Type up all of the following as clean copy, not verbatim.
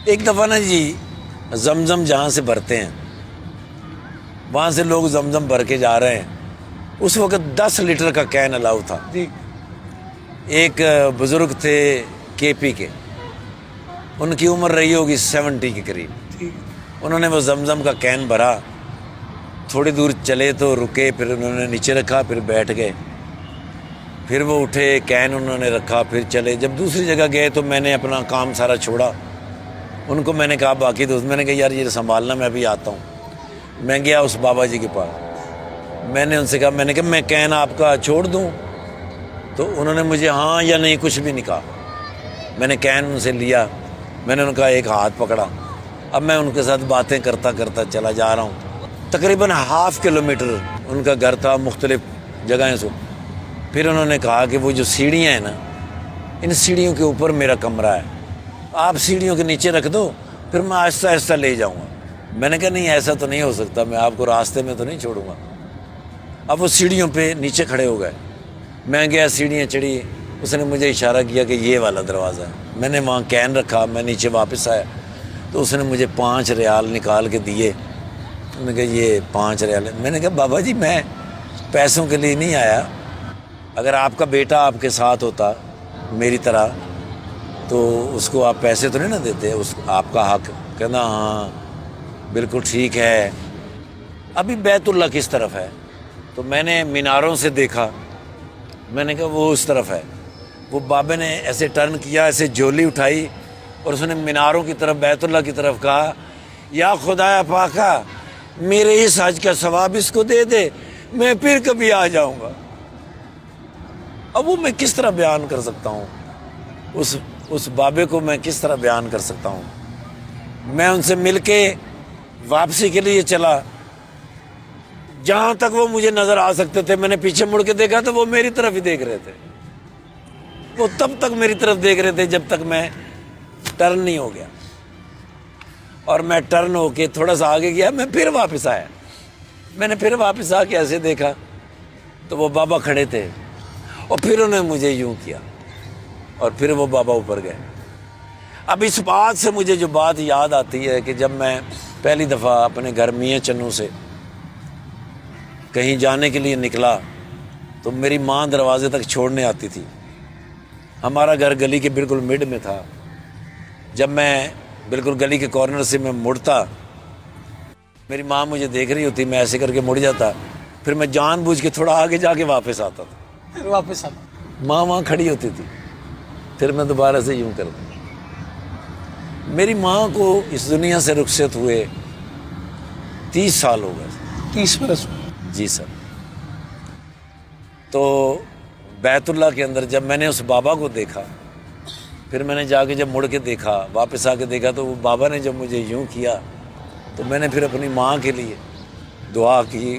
ایک دفعہ نا جی زمزم جہاں سے بھرتے ہیں وہاں سے لوگ زمزم بھر کے جا رہے ہیں. اس وقت 10 لیٹر کا کین الاؤ تھا. ایک بزرگ تھے کے پی کے، ان کی عمر رہی ہوگی 70 کے قریب. انہوں نے وہ زمزم کا کین بھرا، تھوڑی دور چلے تو رکے، پھر انہوں نے نیچے رکھا، پھر بیٹھ گئے، پھر وہ اٹھے، کین انہوں نے رکھا، پھر چلے. جب دوسری جگہ گئے تو میں نے اپنا کام سارا چھوڑا. ان کو میں نے کہا باقی دوست، میں نے کہا یار یہ سنبھالنا، میں ابھی آتا ہوں. میں گیا اس بابا جی کے پاس، میں نے ان سے کہا، میں نے کہا میں کین آپ کا چھوڑ دوں؟ تو انہوں نے مجھے ہاں یا نہیں کچھ بھی نہیں کہا. میں نے کین ان سے لیا، میں نے ان کا ایک ہاتھ پکڑا. اب میں ان کے ساتھ باتیں کرتا کرتا چلا جا رہا ہوں. تقریباً ½ کلومیٹر ان کا گھر تھا، مختلف جگہیں سے. پھر انہوں نے کہا کہ وہ جو سیڑھیاں ہیں نا، ان سیڑھیوں کے اوپر میرا کمرہ ہے، آپ سیڑھیوں کے نیچے رکھ دو، پھر میں آہستہ آہستہ لے جاؤں گا. میں نے کہا نہیں ایسا تو نہیں ہو سکتا، میں آپ کو راستے میں تو نہیں چھوڑوں گا. اب وہ سیڑھیوں پہ نیچے کھڑے ہو گئے. میں گیا، سیڑھیاں چڑھی، اس نے مجھے اشارہ کیا کہ یہ والا دروازہ ہے. میں نے وہاں کین رکھا، میں نیچے واپس آیا تو اس نے مجھے 5 ریال نکال کے دیے. میں نے کہا یہ 5 ریال. میں نے کہا بابا جی میں پیسوں کے لیے نہیں آیا، اگر آپ کا بیٹا آپ کے ساتھ ہوتا میری طرح تو اس کو آپ پیسے تو نہیں نہ دیتے، اس آپ کا حق. کہنا ہاں بالکل ٹھیک ہے. ابھی بیت اللہ کس طرف ہے؟ تو میں نے میناروں سے دیکھا، میں نے کہا وہ اس طرف ہے. وہ بابے نے ایسے ٹرن کیا، ایسے جھولی اٹھائی اور اس نے میناروں کی طرف، بیت اللہ کی طرف کہا، یا خدایا پاکا میرے اس حج کا ثواب اس کو دے دے، میں پھر کبھی آ جاؤں گا. اب وہ میں کس طرح بیان کر سکتا ہوں، اس بابے کو میں کس طرح بیان کر سکتا ہوں. میں ان سے مل کے واپسی کے لیے چلا، جہاں تک وہ مجھے نظر آ سکتے تھے. میں نے پیچھے مڑ کے دیکھا تو وہ میری طرف ہی دیکھ رہے تھے. وہ تب تک میری طرف دیکھ رہے تھے جب تک میں ٹرن نہیں ہو گیا. اور میں ٹرن ہو کے تھوڑا سا آگے گیا، میں پھر واپس آیا. میں نے پھر واپس آ کے ایسے دیکھا تو وہ بابا کھڑے تھے، اور پھر انہوں نے مجھے یوں کیا اور پھر وہ بابا اوپر گئے. اب اس بات سے مجھے جو بات یاد آتی ہے کہ جب میں پہلی دفعہ اپنے گھر میاں چنوں سے کہیں جانے کے لیے نکلا تو میری ماں دروازے تک چھوڑنے آتی تھی. ہمارا گھر گلی کے بالکل مڈ میں تھا. جب میں بالکل گلی کے کارنر سے میں مڑتا، میری ماں مجھے دیکھ رہی ہوتی، میں ایسے کر کے مڑ جاتا، پھر میں جان بوجھ کے تھوڑا آگے جا کے واپس آتا تھا. پھر واپس آتا، ماں وہاں کھڑی ہوتی تھی، پھر میں دوبارہ سے یوں کرتا. میری ماں کو اس دنیا سے رخصت ہوئے 30 سال ہو گئے. 30 برس؟ جی سر. تو بیت اللہ کے اندر جب میں نے اس بابا کو دیکھا، پھر میں نے جا کے جب مڑ کے دیکھا، واپس آ کے دیکھا تو وہ بابا نے جب مجھے یوں کیا تو میں نے پھر اپنی ماں کے لیے دعا کی.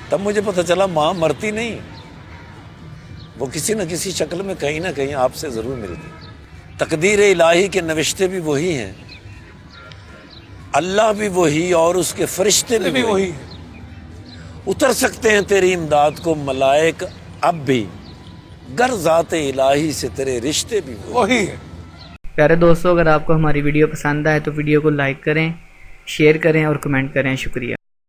تب مجھے پتہ چلا ماں مرتی نہیں، وہ کسی نہ کسی شکل میں کہیں نہ کہیں آپ سے ضرور ملتی. تقدیر الہی کے نوشتے بھی وہی ہیں، اللہ بھی وہی اور اس کے فرشتے بھی وہی. اتر سکتے ہیں تیری امداد کو ملائک اب بھی، گر ذات الہی سے تیرے رشتے بھی وہی ہیں. پیارے دوستو، اگر آپ کو ہماری ویڈیو پسند آئے تو ویڈیو کو لائک کریں، شیئر کریں اور کمنٹ کریں. شکریہ.